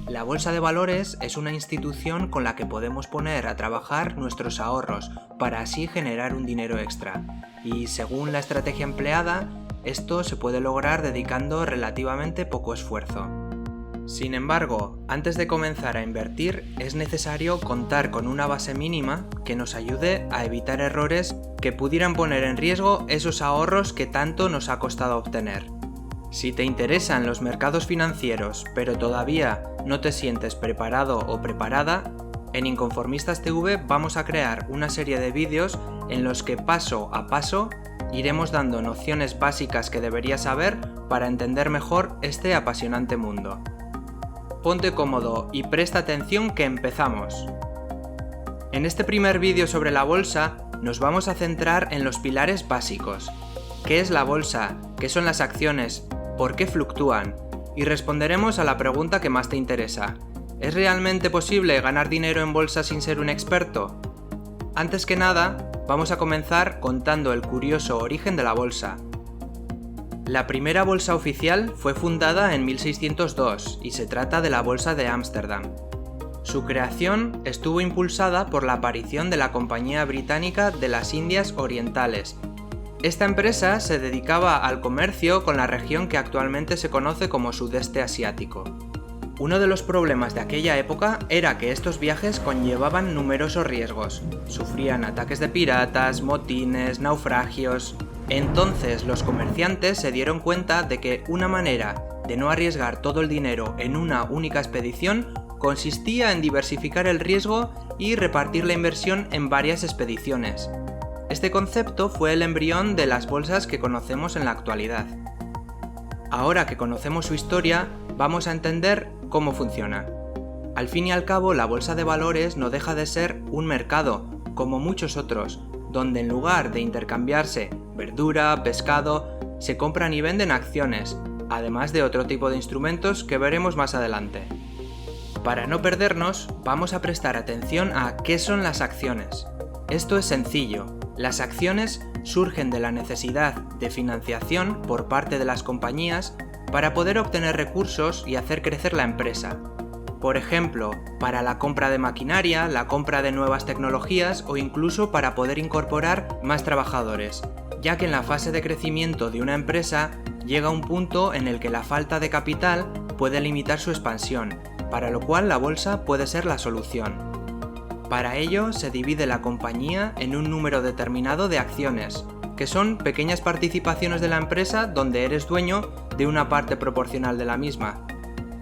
La bolsa de valores es una institución con la que podemos poner a trabajar nuestros ahorros para así generar un dinero extra. Y según la estrategia empleada, esto se puede lograr dedicando relativamente poco esfuerzo. Sin embargo, antes de comenzar a invertir, es necesario contar con una base mínima que nos ayude a evitar errores que pudieran poner en riesgo esos ahorros que tanto nos ha costado obtener. Si te interesan los mercados financieros, pero todavía no te sientes preparado o preparada, en Inconformistas TV vamos a crear una serie de vídeos en los que paso a paso iremos dando nociones básicas que deberías saber para entender mejor este apasionante mundo. Ponte cómodo y presta atención que empezamos. En este primer vídeo sobre la bolsa nos vamos a centrar en los pilares básicos. ¿Qué es la bolsa? ¿Qué son las acciones? ¿Por qué fluctúan? Y responderemos a la pregunta que más te interesa. ¿Es realmente posible ganar dinero en bolsa sin ser un experto? Antes que nada, vamos a comenzar contando el curioso origen de la bolsa. La primera bolsa oficial fue fundada en 1602 y se trata de la Bolsa de Ámsterdam. Su creación estuvo impulsada por la aparición de la Compañía Británica de las Indias Orientales. Esta empresa se dedicaba al comercio con la región que actualmente se conoce como Sudeste Asiático. Uno de los problemas de aquella época era que estos viajes conllevaban numerosos riesgos. Sufrían ataques de piratas, motines, naufragios. Entonces los comerciantes se dieron cuenta de que una manera de no arriesgar todo el dinero en una única expedición consistía en diversificar el riesgo y repartir la inversión en varias expediciones. Este concepto fue el embrión de las bolsas que conocemos en la actualidad. Ahora que conocemos su historia, vamos a entender cómo funciona. Al fin y al cabo, la bolsa de valores no deja de ser un mercado, como muchos otros, donde en lugar de intercambiarse verdura, pescado, se compran y venden acciones, además de otro tipo de instrumentos que veremos más adelante. Para no perdernos, vamos a prestar atención a qué son las acciones. Esto es sencillo. Las acciones surgen de la necesidad de financiación por parte de las compañías para poder obtener recursos y hacer crecer la empresa. Por ejemplo, para la compra de maquinaria, la compra de nuevas tecnologías o incluso para poder incorporar más trabajadores, ya que en la fase de crecimiento de una empresa llega un punto en el que la falta de capital puede limitar su expansión, para lo cual la bolsa puede ser la solución. Para ello se divide la compañía en un número determinado de acciones, que son pequeñas participaciones de la empresa donde eres dueño de una parte proporcional de la misma.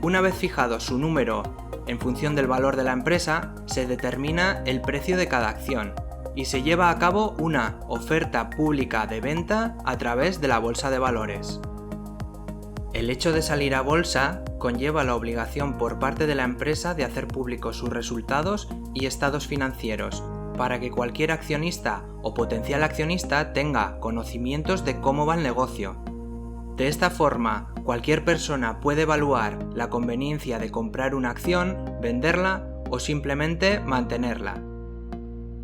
Una vez fijado su número en función del valor de la empresa, se determina el precio de cada acción y se lleva a cabo una oferta pública de venta a través de la bolsa de valores. El hecho de salir a bolsa conlleva la obligación por parte de la empresa de hacer públicos sus resultados y estados financieros, para que cualquier accionista o potencial accionista tenga conocimientos de cómo va el negocio. De esta forma, cualquier persona puede evaluar la conveniencia de comprar una acción, venderla o simplemente mantenerla.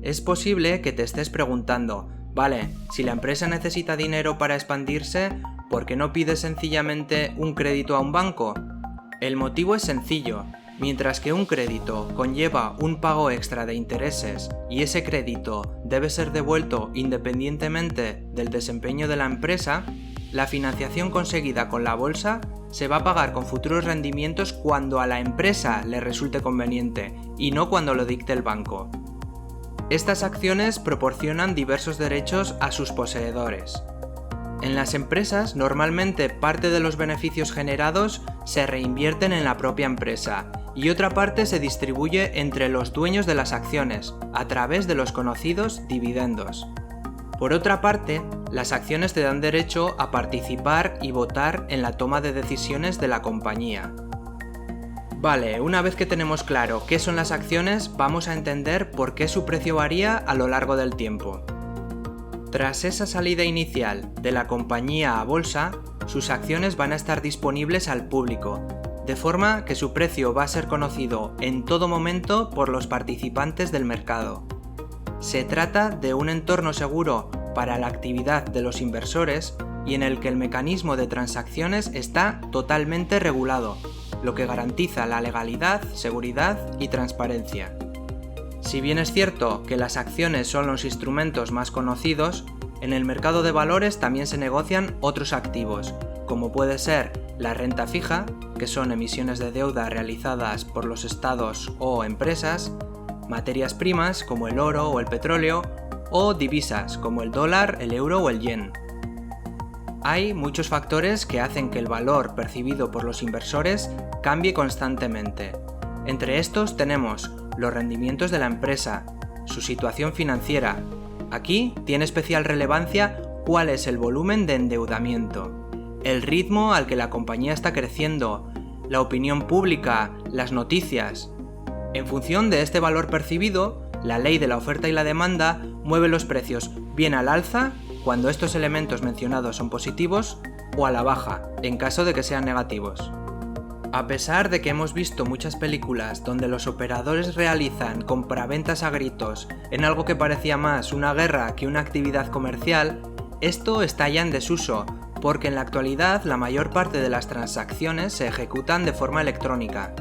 Es posible que te estés preguntando, vale, si la empresa necesita dinero para expandirse, ¿por qué no pide sencillamente un crédito a un banco? El motivo es sencillo. Mientras que un crédito conlleva un pago extra de intereses y ese crédito debe ser devuelto independientemente del desempeño de la empresa, la financiación conseguida con la bolsa se va a pagar con futuros rendimientos cuando a la empresa le resulte conveniente y no cuando lo dicte el banco. Estas acciones proporcionan diversos derechos a sus poseedores. En las empresas, normalmente parte de los beneficios generados se reinvierten en la propia empresa y otra parte se distribuye entre los dueños de las acciones a través de los conocidos dividendos. Por otra parte, las acciones te dan derecho a participar y votar en la toma de decisiones de la compañía. Vale, una vez que tenemos claro qué son las acciones, vamos a entender por qué su precio varía a lo largo del tiempo. Tras esa salida inicial de la compañía a bolsa, sus acciones van a estar disponibles al público, de forma que su precio va a ser conocido en todo momento por los participantes del mercado. Se trata de un entorno seguro para la actividad de los inversores y en el que el mecanismo de transacciones está totalmente regulado, lo que garantiza la legalidad, seguridad y transparencia. Si bien es cierto que las acciones son los instrumentos más conocidos, en el mercado de valores también se negocian otros activos, como puede ser la renta fija, que son emisiones de deuda realizadas por los estados o empresas, materias primas como el oro o el petróleo, o divisas como el dólar, el euro o el yen. Hay muchos factores que hacen que el valor percibido por los inversores cambie constantemente. Entre estos tenemos los rendimientos de la empresa, su situación financiera. Aquí tiene especial relevancia cuál es el volumen de endeudamiento, el ritmo al que la compañía está creciendo, la opinión pública, las noticias. En función de este valor percibido, la ley de la oferta y la demanda mueve los precios bien al alza cuando estos elementos mencionados son positivos o a la baja en caso de que sean negativos. A pesar de que hemos visto muchas películas donde los operadores realizan compraventas a gritos en algo que parecía más una guerra que una actividad comercial, esto está ya en desuso, porque en la actualidad la mayor parte de las transacciones se ejecutan de forma electrónica.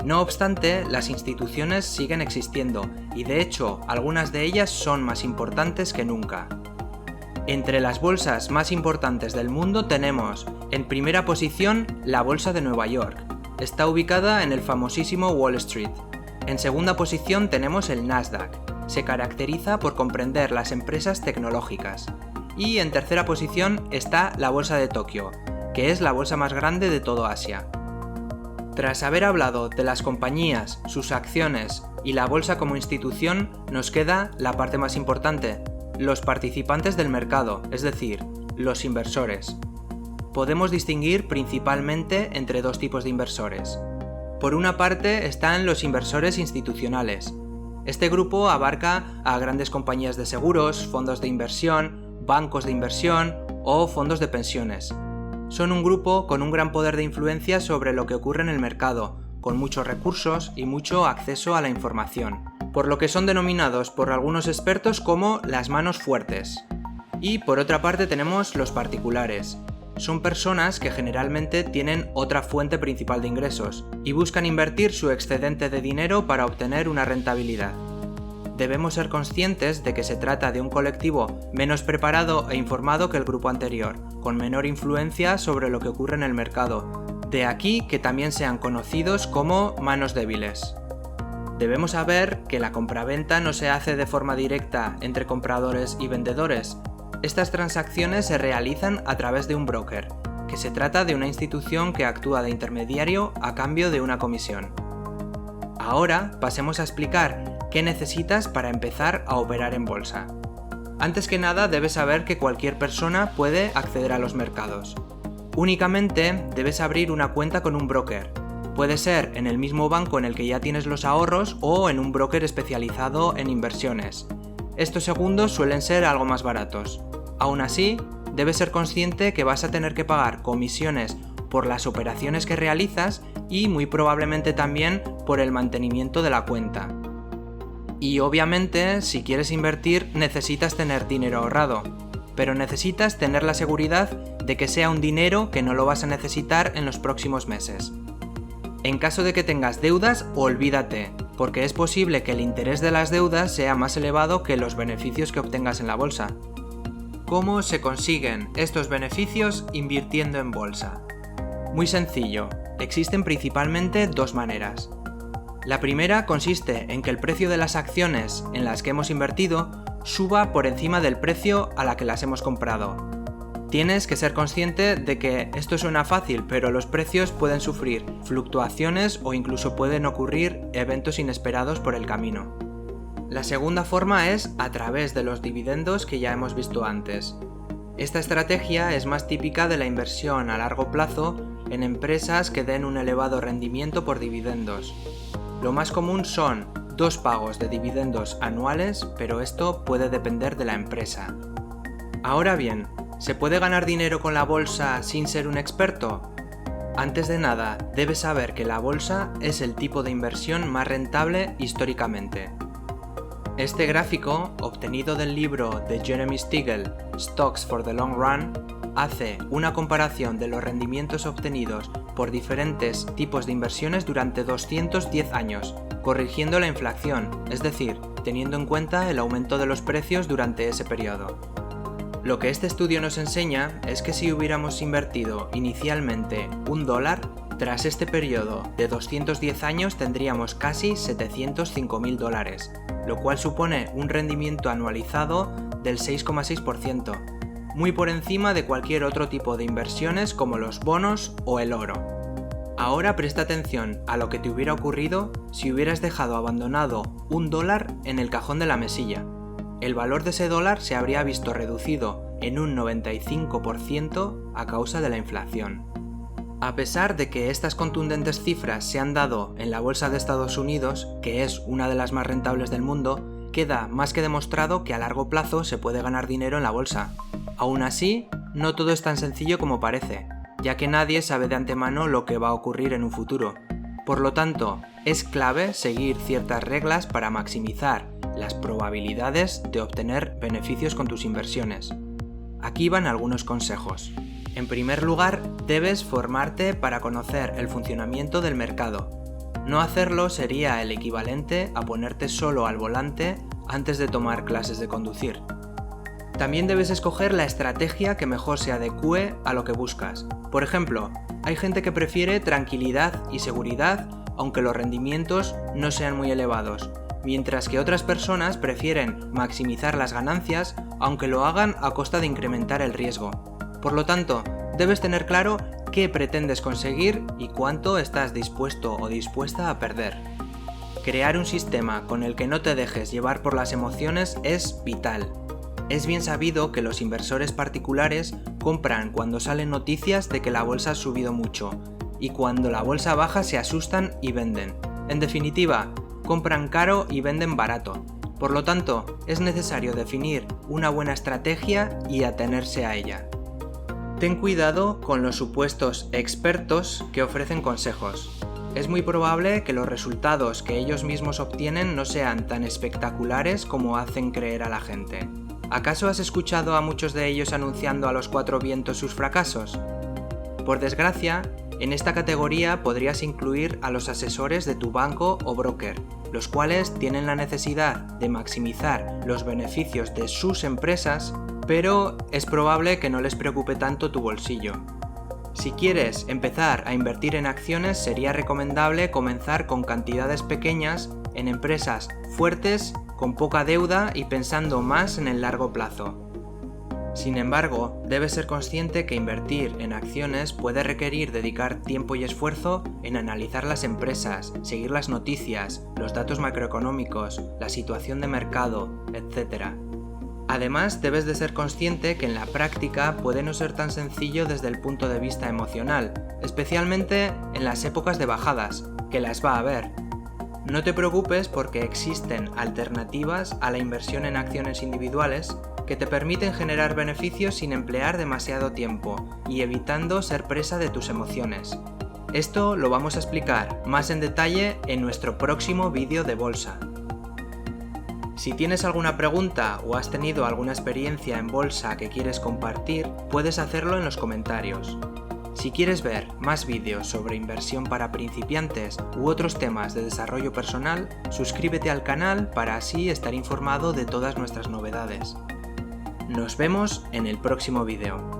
No obstante, las instituciones siguen existiendo y de hecho algunas de ellas son más importantes que nunca. Entre las bolsas más importantes del mundo tenemos, en primera posición, la Bolsa de Nueva York. Está ubicada en el famosísimo Wall Street. En segunda posición tenemos el Nasdaq. Se caracteriza por comprender las empresas tecnológicas. Y en tercera posición está la Bolsa de Tokio, que es la bolsa más grande de todo Asia. Tras haber hablado de las compañías, sus acciones y la bolsa como institución, nos queda la parte más importante, los participantes del mercado, es decir, los inversores. Podemos distinguir principalmente entre dos tipos de inversores. Por una parte están los inversores institucionales. Este grupo abarca a grandes compañías de seguros, fondos de inversión, bancos de inversión o fondos de pensiones. Son un grupo con un gran poder de influencia sobre lo que ocurre en el mercado, con muchos recursos y mucho acceso a la información, por lo que son denominados por algunos expertos como las manos fuertes. Y por otra parte tenemos los particulares. Son personas que generalmente tienen otra fuente principal de ingresos y buscan invertir su excedente de dinero para obtener una rentabilidad. Debemos ser conscientes de que se trata de un colectivo menos preparado e informado que el grupo anterior, con menor influencia sobre lo que ocurre en el mercado. De aquí que también sean conocidos como manos débiles. Debemos saber que la compraventa no se hace de forma directa entre compradores y vendedores. Estas transacciones se realizan a través de un broker, que se trata de una institución que actúa de intermediario a cambio de una comisión. Ahora pasemos a explicar qué necesitas para empezar a operar en bolsa. Antes que nada debes saber que cualquier persona puede acceder a los mercados. Únicamente debes abrir una cuenta con un broker. Puede ser en el mismo banco en el que ya tienes los ahorros o en un broker especializado en inversiones. Estos segundos suelen ser algo más baratos. Aún así, debes ser consciente que vas a tener que pagar comisiones por las operaciones que realizas y muy probablemente también por el mantenimiento de la cuenta. Y obviamente, si quieres invertir, necesitas tener dinero ahorrado, pero necesitas tener la seguridad de que sea un dinero que no lo vas a necesitar en los próximos meses. En caso de que tengas deudas, olvídate, porque es posible que el interés de las deudas sea más elevado que los beneficios que obtengas en la bolsa. ¿Cómo se consiguen estos beneficios invirtiendo en bolsa? Muy sencillo, existen principalmente dos maneras. La primera consiste en que el precio de las acciones en las que hemos invertido suba por encima del precio a la que las hemos comprado. Tienes que ser consciente de que esto suena fácil, pero los precios pueden sufrir fluctuaciones o incluso pueden ocurrir eventos inesperados por el camino. La segunda forma es a través de los dividendos que ya hemos visto antes. Esta estrategia es más típica de la inversión a largo plazo en empresas que den un elevado rendimiento por dividendos. Lo más común son 2 pagos de dividendos anuales, pero esto puede depender de la empresa. Ahora bien, ¿se puede ganar dinero con la bolsa sin ser un experto? Antes de nada, debes saber que la bolsa es el tipo de inversión más rentable históricamente. Este gráfico, obtenido del libro de Jeremy Stigall, Stocks for the Long Run, hace una comparación de los rendimientos obtenidos por diferentes tipos de inversiones durante 210 años, corrigiendo la inflación, es decir, teniendo en cuenta el aumento de los precios durante ese periodo. Lo que este estudio nos enseña es que si hubiéramos invertido inicialmente $1, tras este periodo de 210 años tendríamos casi $705.000, lo cual supone un rendimiento anualizado del 6,6%, muy por encima de cualquier otro tipo de inversiones como los bonos o el oro. Ahora presta atención a lo que te hubiera ocurrido si hubieras dejado abandonado $1 en el cajón de la mesilla. El valor de ese dólar se habría visto reducido en un 95% a causa de la inflación. A pesar de que estas contundentes cifras se han dado en la bolsa de Estados Unidos, que es una de las más rentables del mundo, queda más que demostrado que a largo plazo se puede ganar dinero en la bolsa. Aún así, no todo es tan sencillo como parece, ya que nadie sabe de antemano lo que va a ocurrir en un futuro. Por lo tanto, es clave seguir ciertas reglas para maximizar las probabilidades de obtener beneficios con tus inversiones. Aquí van algunos consejos. En primer lugar, debes formarte para conocer el funcionamiento del mercado. No hacerlo sería el equivalente a ponerte solo al volante antes de tomar clases de conducir. También debes escoger la estrategia que mejor se adecue a lo que buscas. Por ejemplo, hay gente que prefiere tranquilidad y seguridad aunque los rendimientos no sean muy elevados, mientras que otras personas prefieren maximizar las ganancias aunque lo hagan a costa de incrementar el riesgo. Por lo tanto, debes tener claro qué pretendes conseguir y cuánto estás dispuesto o dispuesta a perder. Crear un sistema con el que no te dejes llevar por las emociones es vital. Es bien sabido que los inversores particulares compran cuando salen noticias de que la bolsa ha subido mucho, y cuando la bolsa baja se asustan y venden. En definitiva, compran caro y venden barato. Por lo tanto, es necesario definir una buena estrategia y atenerse a ella. Ten cuidado con los supuestos expertos que ofrecen consejos. Es muy probable que los resultados que ellos mismos obtienen no sean tan espectaculares como hacen creer a la gente. ¿Acaso has escuchado a muchos de ellos anunciando a los cuatro vientos sus fracasos? Por desgracia, en esta categoría podrías incluir a los asesores de tu banco o broker, los cuales tienen la necesidad de maximizar los beneficios de sus empresas, pero es probable que no les preocupe tanto tu bolsillo. Si quieres empezar a invertir en acciones, sería recomendable comenzar con cantidades pequeñas en empresas fuertes, con poca deuda y pensando más en el largo plazo. Sin embargo, debes ser consciente que invertir en acciones puede requerir dedicar tiempo y esfuerzo en analizar las empresas, seguir las noticias, los datos macroeconómicos, la situación de mercado, etc. Además, debes de ser consciente que en la práctica puede no ser tan sencillo desde el punto de vista emocional, especialmente en las épocas de bajadas, que las va a haber. No te preocupes porque existen alternativas a la inversión en acciones individuales que te permiten generar beneficios sin emplear demasiado tiempo y evitando ser presa de tus emociones. Esto lo vamos a explicar más en detalle en nuestro próximo vídeo de bolsa. Si tienes alguna pregunta o has tenido alguna experiencia en bolsa que quieres compartir, puedes hacerlo en los comentarios. Si quieres ver más vídeos sobre inversión para principiantes u otros temas de desarrollo personal, suscríbete al canal para así estar informado de todas nuestras novedades. Nos vemos en el próximo vídeo.